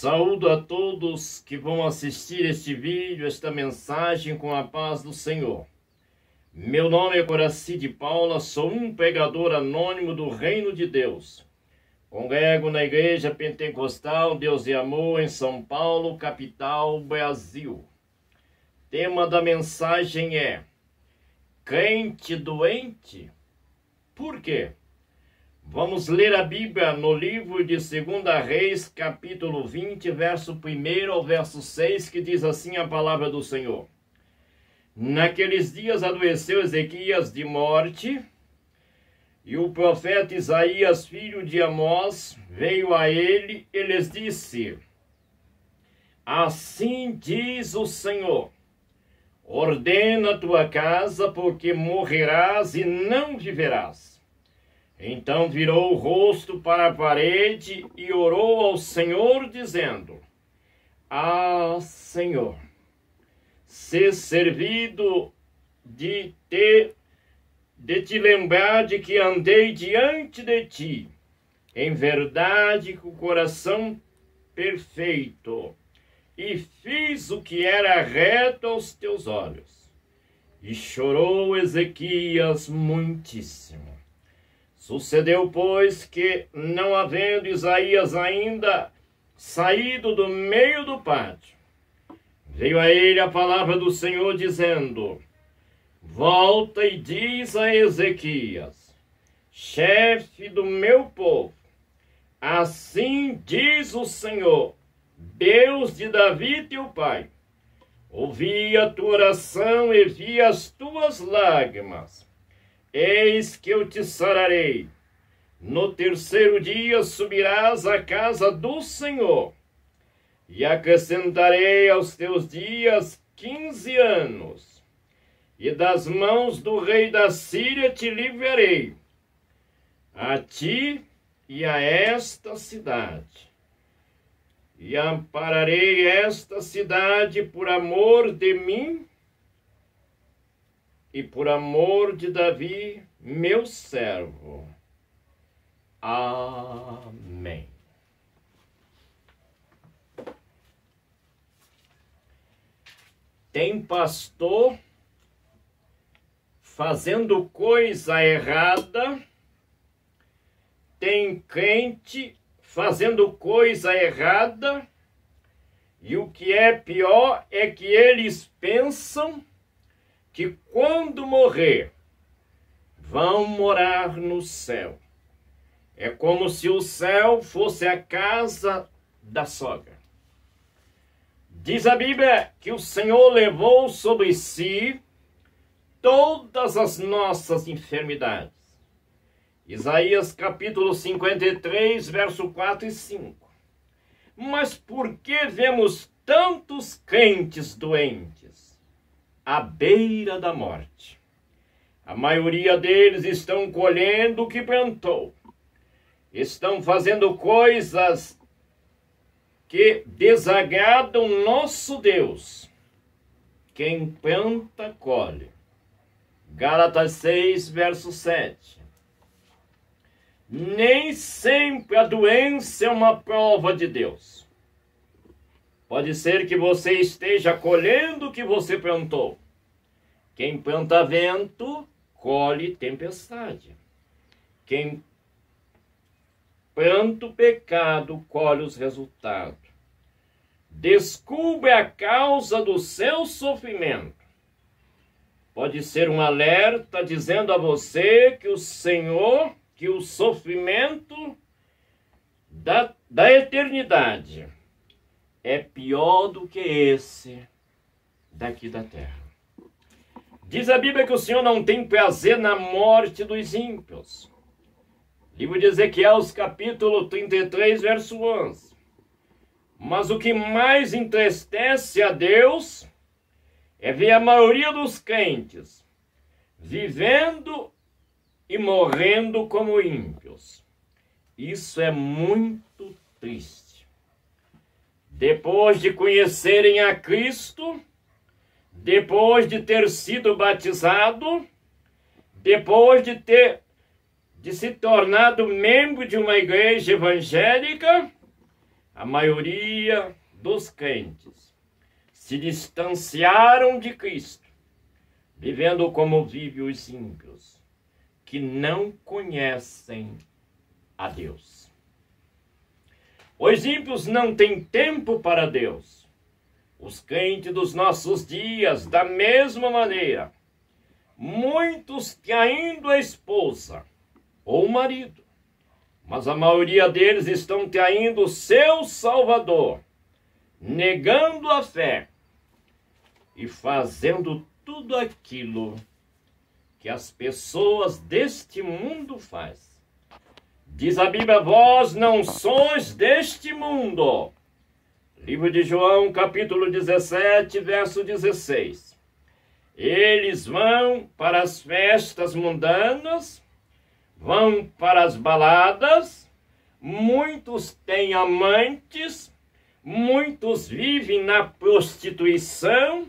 Saúdo a todos que vão assistir este vídeo, esta mensagem com a paz do Senhor. Meu nome é Coraci de Paula, sou um pregador anônimo do Reino de Deus. Congrego na Igreja Pentecostal Deus e Amor em São Paulo, capital, Brasil. Tema da mensagem é: crente doente? Por quê? Vamos ler a Bíblia no livro de 2 Reis, capítulo 20, verso 1 ao verso 6, que diz assim a palavra do Senhor. Naqueles dias adoeceu Ezequias de morte, e o profeta Isaías, filho de Amós, veio a ele e lhes disse: Assim diz o Senhor, ordena a tua casa, porque morrerás e não viverás. Então virou o rosto para a parede e orou ao Senhor, dizendo: Ah, Senhor, ser servido de te lembrar de que andei diante de ti, em verdade com o coração perfeito, e fiz o que era reto aos teus olhos. E chorou Ezequias muitíssimo. Sucedeu, pois, que, não havendo Isaías ainda saído do meio do pátio, veio a ele a palavra do Senhor, dizendo: Volta e diz a Ezequias, chefe do meu povo, assim diz o Senhor, Deus de Davi teu pai, ouvi a tua oração e vi as tuas lágrimas. Eis que eu te sararei. No terceiro dia subirás à casa do Senhor, e acrescentarei aos teus dias 15 anos, e das mãos do rei da Síria te livrarei, a ti e a esta cidade. E ampararei esta cidade por amor de mim, e por amor de Davi, meu servo. Amém. Tem pastor fazendo coisa errada, tem crente fazendo coisa errada, e o que é pior é que eles pensam que quando morrer, vão morar no céu. É como se o céu fosse a casa da sogra. Diz a Bíblia que o Senhor levou sobre si todas as nossas enfermidades. Isaías capítulo 53, verso 4 e 5. Mas por que vemos tantos crentes doentes à beira da morte? A maioria deles estão colhendo o que plantou. Estão fazendo coisas que desagradam nosso Deus. Quem planta, colhe. Gálatas 6, verso 7. Nem sempre a doença é uma prova de Deus. Pode ser que você esteja colhendo o que você plantou. Quem planta vento, colhe tempestade. Quem planta o pecado, colhe os resultados. Descubra a causa do seu sofrimento. Pode ser um alerta dizendo a você que o Senhor, que o sofrimento da eternidade é pior do que esse daqui da terra. Diz a Bíblia que o Senhor não tem prazer na morte dos ímpios. Livro de Ezequiel, capítulo 33, verso 11. Mas o que mais entristece a Deus é ver a maioria dos crentes vivendo e morrendo como ímpios. Isso é muito triste. Depois de conhecerem a Cristo, depois de ter sido batizado, depois de se tornado membro de uma igreja evangélica, a maioria dos crentes se distanciaram de Cristo, vivendo como vivem os ímpios, que não conhecem a Deus. Os ímpios não têm tempo para Deus. Os crentes dos nossos dias, da mesma maneira, muitos traindo a esposa ou o marido, mas a maioria deles estão traindo o seu Salvador, negando a fé e fazendo tudo aquilo que as pessoas deste mundo fazem. Diz a Bíblia: vós não sois deste mundo. Livro de João, capítulo 17, verso 16. Eles vão para as festas mundanas, vão para as baladas, muitos têm amantes, muitos vivem na prostituição,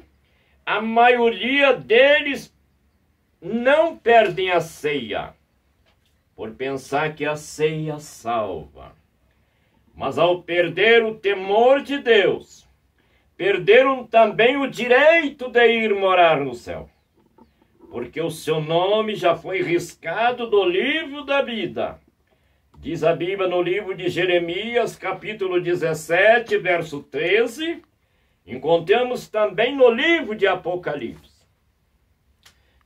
a maioria deles não perdem a ceia, por pensar que a ceia salva. Mas ao perder o temor de Deus, perderam também o direito de ir morar no céu, porque o seu nome já foi riscado do livro da vida. Diz a Bíblia no livro de Jeremias, capítulo 17, verso 13. Encontramos também no livro de Apocalipse.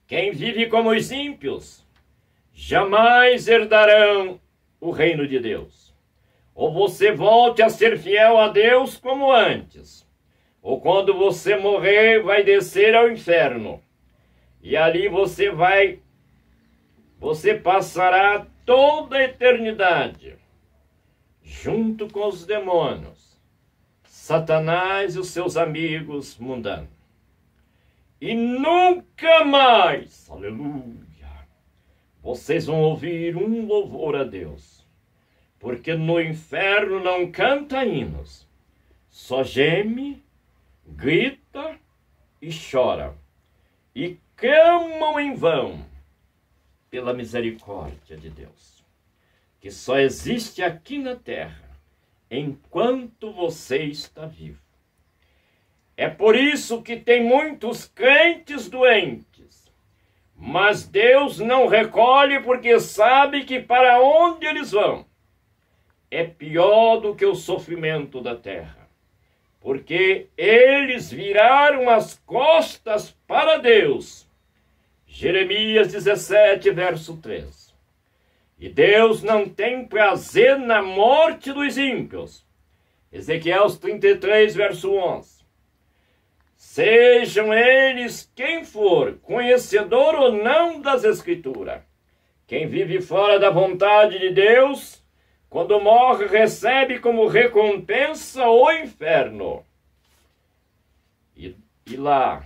Quem vive como os ímpios jamais herdarão o reino de Deus. Ou você volte a ser fiel a Deus como antes, ou quando você morrer vai descer ao inferno. E ali você passará toda a eternidade junto com os demônios, Satanás e os seus amigos mundanos. E nunca mais, aleluia, vocês vão ouvir um louvor a Deus, porque no inferno não canta hinos, só geme, grita e chora, e clamam em vão pela misericórdia de Deus, que só existe aqui na terra enquanto você está vivo. É por isso que tem muitos crentes doentes, mas Deus não recolhe, porque sabe que para onde eles vão é pior do que o sofrimento da terra, porque eles viraram as costas para Deus. Jeremias 17, verso 3. E Deus não tem prazer na morte dos ímpios. Ezequiel 33, verso 11. Sejam eles quem for, conhecedor ou não das Escrituras, quem vive fora da vontade de Deus, quando morre, recebe como recompensa o inferno. E lá,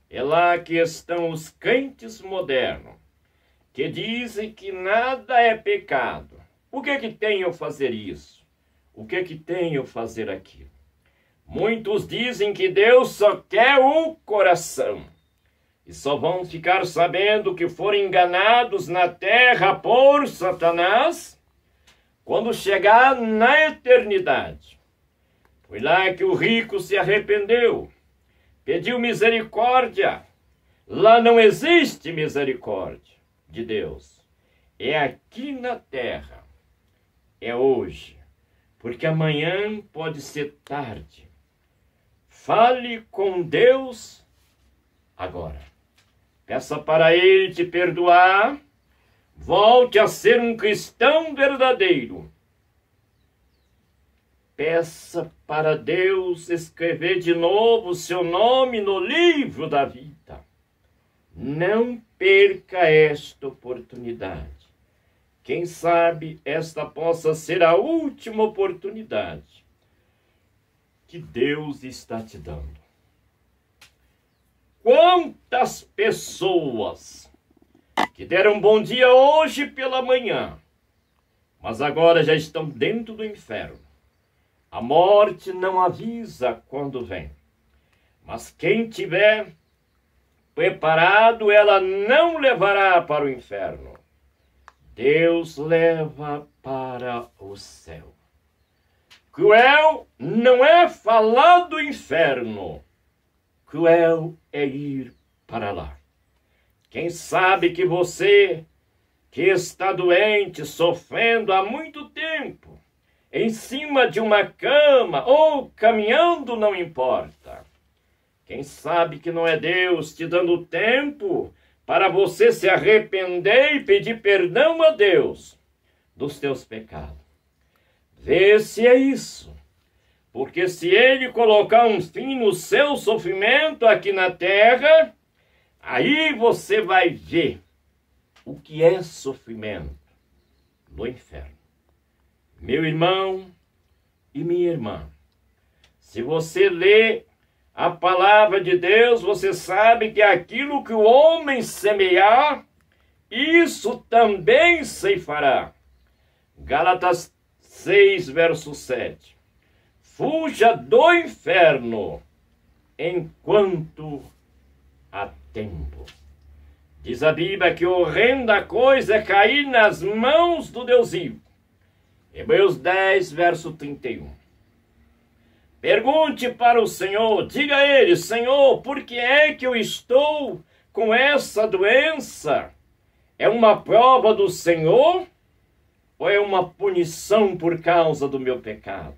é lá que estão os crentes modernos, que dizem que nada é pecado. O que tem eu fazer isso? O que tem eu fazer aquilo? Muitos dizem que Deus só quer o coração, e só vão ficar sabendo que foram enganados na terra por Satanás quando chegar na eternidade. Foi lá que o rico se arrependeu, pediu misericórdia. Lá não existe misericórdia de Deus. É aqui na terra. É hoje. Porque amanhã pode ser tarde. Fale com Deus agora. Peça para Ele te perdoar. Volte a ser um cristão verdadeiro. Peça para Deus escrever de novo o seu nome no livro da vida. Não perca esta oportunidade. Quem sabe esta possa ser a última oportunidade que Deus está te dando. Quantas pessoas que deram bom dia hoje pela manhã, mas agora já estão dentro do inferno. A morte não avisa quando vem, mas quem tiver preparado, ela não levará para o inferno. Deus leva para o céu. Cruel não é falar do inferno. Cruel é ir para lá. Quem sabe que você, que está doente, sofrendo há muito tempo, em cima de uma cama ou caminhando, não importa. Quem sabe que não é Deus te dando tempo para você se arrepender e pedir perdão a Deus dos teus pecados. Vê se é isso. Porque se Ele colocar um fim no seu sofrimento aqui na terra, aí você vai ver o que é sofrimento no inferno. Meu irmão e minha irmã, se você lê a palavra de Deus, você sabe que aquilo que o homem semear, isso também ceifará. Gálatas 6, verso 7. Fuja do inferno enquanto há tempo. Diz a Bíblia que horrenda coisa é cair nas mãos do Deus vivo. Hebreus 10, verso 31. Pergunte para o Senhor, diga a Ele, Senhor, por que é que eu estou com essa doença? É uma prova do Senhor ou é uma punição por causa do meu pecado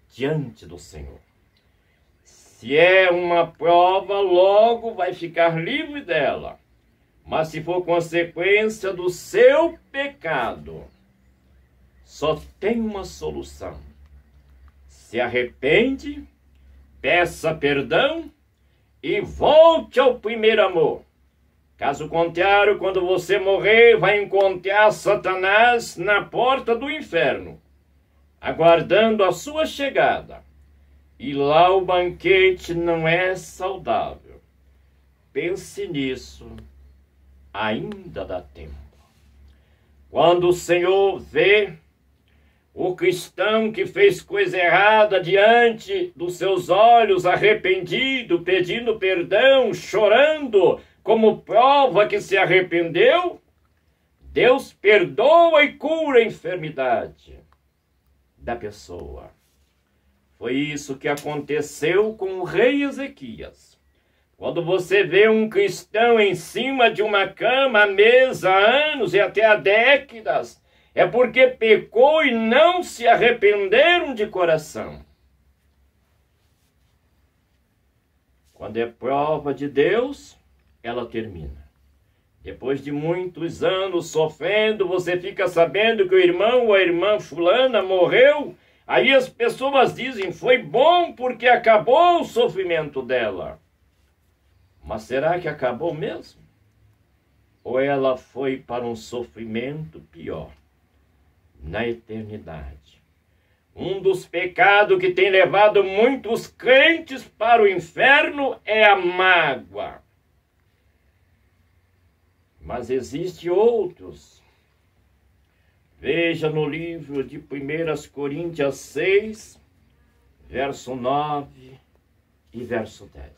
diante do Senhor? Se é uma prova, logo vai ficar livre dela. Mas se for consequência do seu pecado, só tem uma solução. Se arrepende, peça perdão e volte ao primeiro amor. Caso contrário, quando você morrer, vai encontrar Satanás na porta do inferno, aguardando a sua chegada. E lá o banquete não é saudável. Pense nisso, ainda dá tempo. Quando o Senhor vê o cristão que fez coisa errada diante dos seus olhos, arrependido, pedindo perdão, chorando, como prova que se arrependeu, Deus perdoa e cura a enfermidade da pessoa. Foi isso que aconteceu com o rei Ezequias. Quando você vê um cristão em cima de uma cama há meses, há anos e até há décadas, é porque pecou e não se arrependeram de coração. Quando é prova de Deus, ela termina. Depois de muitos anos sofrendo, você fica sabendo que o irmão ou a irmã fulana morreu. Aí as pessoas dizem, foi bom porque acabou o sofrimento dela. Mas será que acabou mesmo? Ou ela foi para um sofrimento pior, na eternidade? Um dos pecados que tem levado muitos crentes para o inferno é a mágoa. Mas existem outros. Veja no livro de 1 Coríntios 6, verso 9 e verso 10.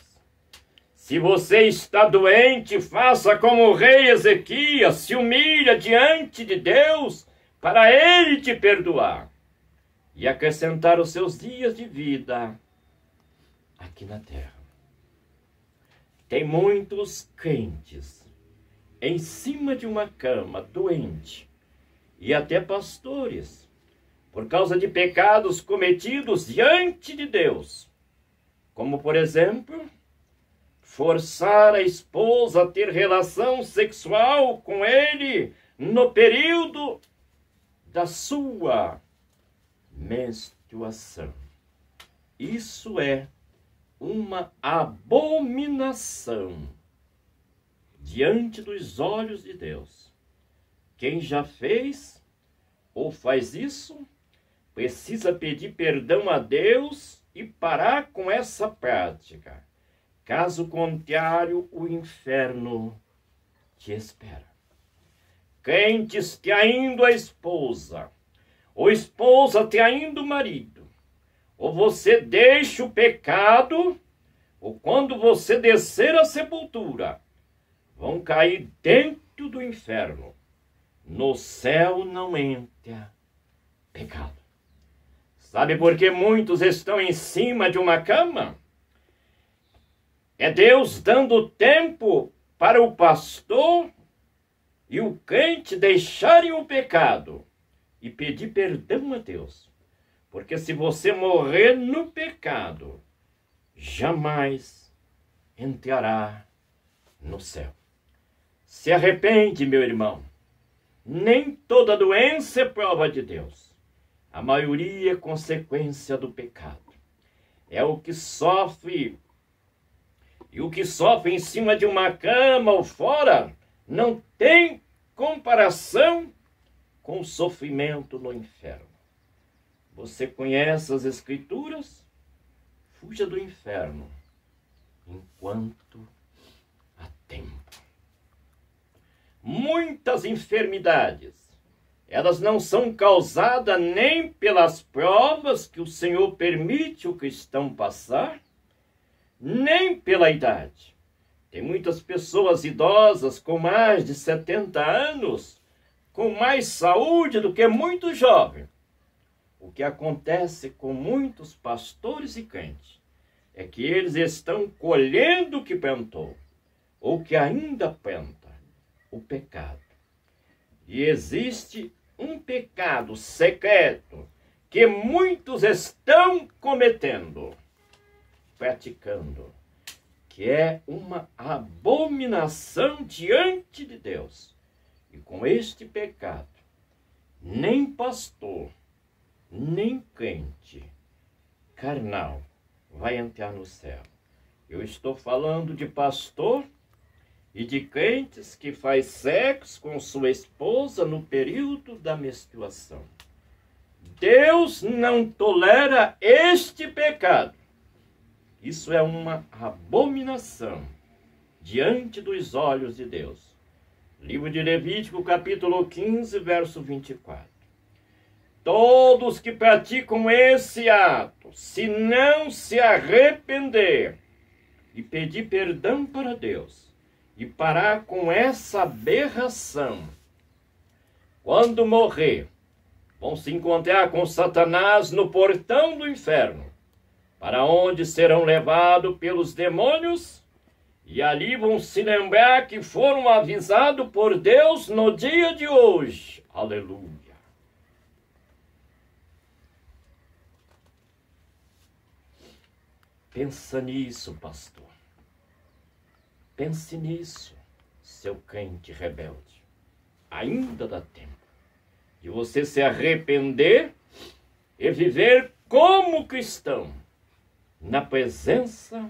Se você está doente, faça como o rei Ezequias, se humilha diante de Deus para Ele te perdoar e acrescentar os seus dias de vida aqui na terra. Tem muitos crentes em cima de uma cama, doente, e até pastores, por causa de pecados cometidos diante de Deus, como, por exemplo, forçar a esposa a ter relação sexual com ele no período da sua menstruação. Isso é uma abominação diante dos olhos de Deus. Quem já fez ou faz isso, precisa pedir perdão a Deus e parar com essa prática. Caso contrário, o inferno te espera. Crentes traindo a esposa, ou esposa traindo o marido, ou você deixa o pecado, ou quando você descer a sepultura, vão cair dentro do inferno. No céu não entra pecado. Sabe por que muitos estão em cima de uma cama? É Deus dando tempo para o pastor e o crente deixarem o pecado e pedir perdão a Deus. Porque se você morrer no pecado, jamais entrará no céu. Se arrepende, meu irmão. Nem toda doença é prova de Deus. A maioria é consequência do pecado. É o que sofre. E o que sofre em cima de uma cama ou fora não tem comparação com o sofrimento no inferno. Você conhece as Escrituras? Fuja do inferno enquanto há tempo. Muitas enfermidades, elas não são causadas nem pelas provas que o Senhor permite o cristão passar, nem pela idade. Tem muitas pessoas idosas com mais de 70 anos, com mais saúde do que muito jovem. O que acontece com muitos pastores e crentes é que eles estão colhendo o que plantou, ou que ainda planta, o pecado. E existe um pecado secreto que muitos estão cometendo, praticando, que é uma abominação diante de Deus. E com este pecado, nem pastor, nem crente carnal vai entrar no céu. Eu estou falando de pastor e de crentes que faz sexo com sua esposa no período da menstruação. Deus não tolera este pecado. Isso é uma abominação diante dos olhos de Deus. Livro de Levítico, capítulo 15, verso 24. Todos que praticam esse ato, se não se arrepender e pedir perdão para Deus e parar com essa aberração, quando morrer, vão se encontrar com Satanás no portão do inferno, para onde serão levados pelos demônios, e ali vão se lembrar que foram avisados por Deus no dia de hoje. Aleluia. Pensa nisso, pastor. Pense nisso, seu crente rebelde. Ainda dá tempo de você se arrepender e viver como cristão na presença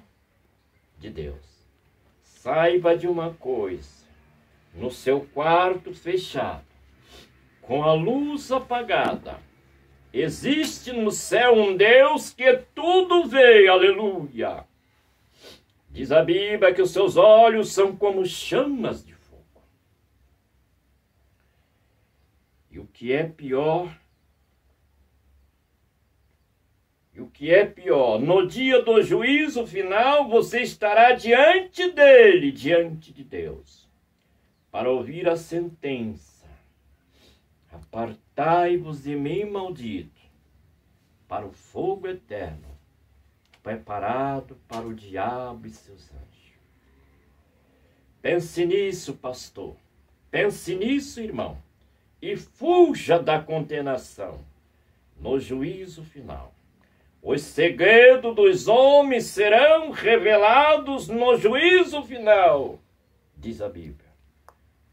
de Deus. Saiba de uma coisa: no seu quarto fechado, com a luz apagada, existe no céu um Deus que tudo vê, aleluia. Diz a Bíblia que os seus olhos são como chamas de fogo. E o que é pior, no dia do juízo final, você estará diante dele, diante de Deus, para ouvir a sentença: apartai-vos de mim, maldito, para o fogo eterno, preparado para o diabo e seus anjos. Pense nisso, pastor. Pense nisso, irmão. E fuja da condenação no juízo final. Os segredos dos homens serão revelados no juízo final, diz a Bíblia.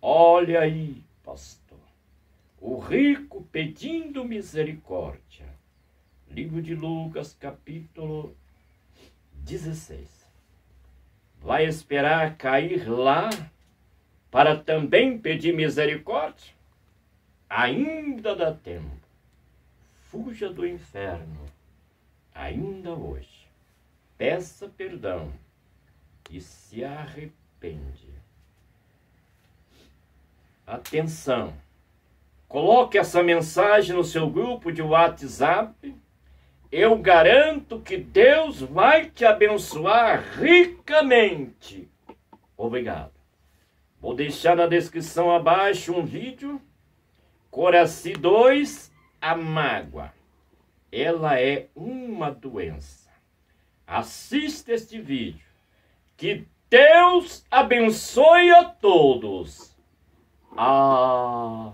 Olha aí, pastor, o rico pedindo misericórdia. Livro de Lucas, capítulo 16. Vai esperar cair lá para também pedir misericórdia? Ainda dá tempo. Fuja do inferno. Ainda hoje, peça perdão e se arrepende. Atenção, coloque essa mensagem no seu grupo de WhatsApp. Eu garanto que Deus vai te abençoar ricamente. Obrigado. Vou deixar na descrição abaixo um vídeo, Coraci 2, a mágoa. ela é uma doença. Assista este vídeo. Que Deus abençoe a todos. Ah...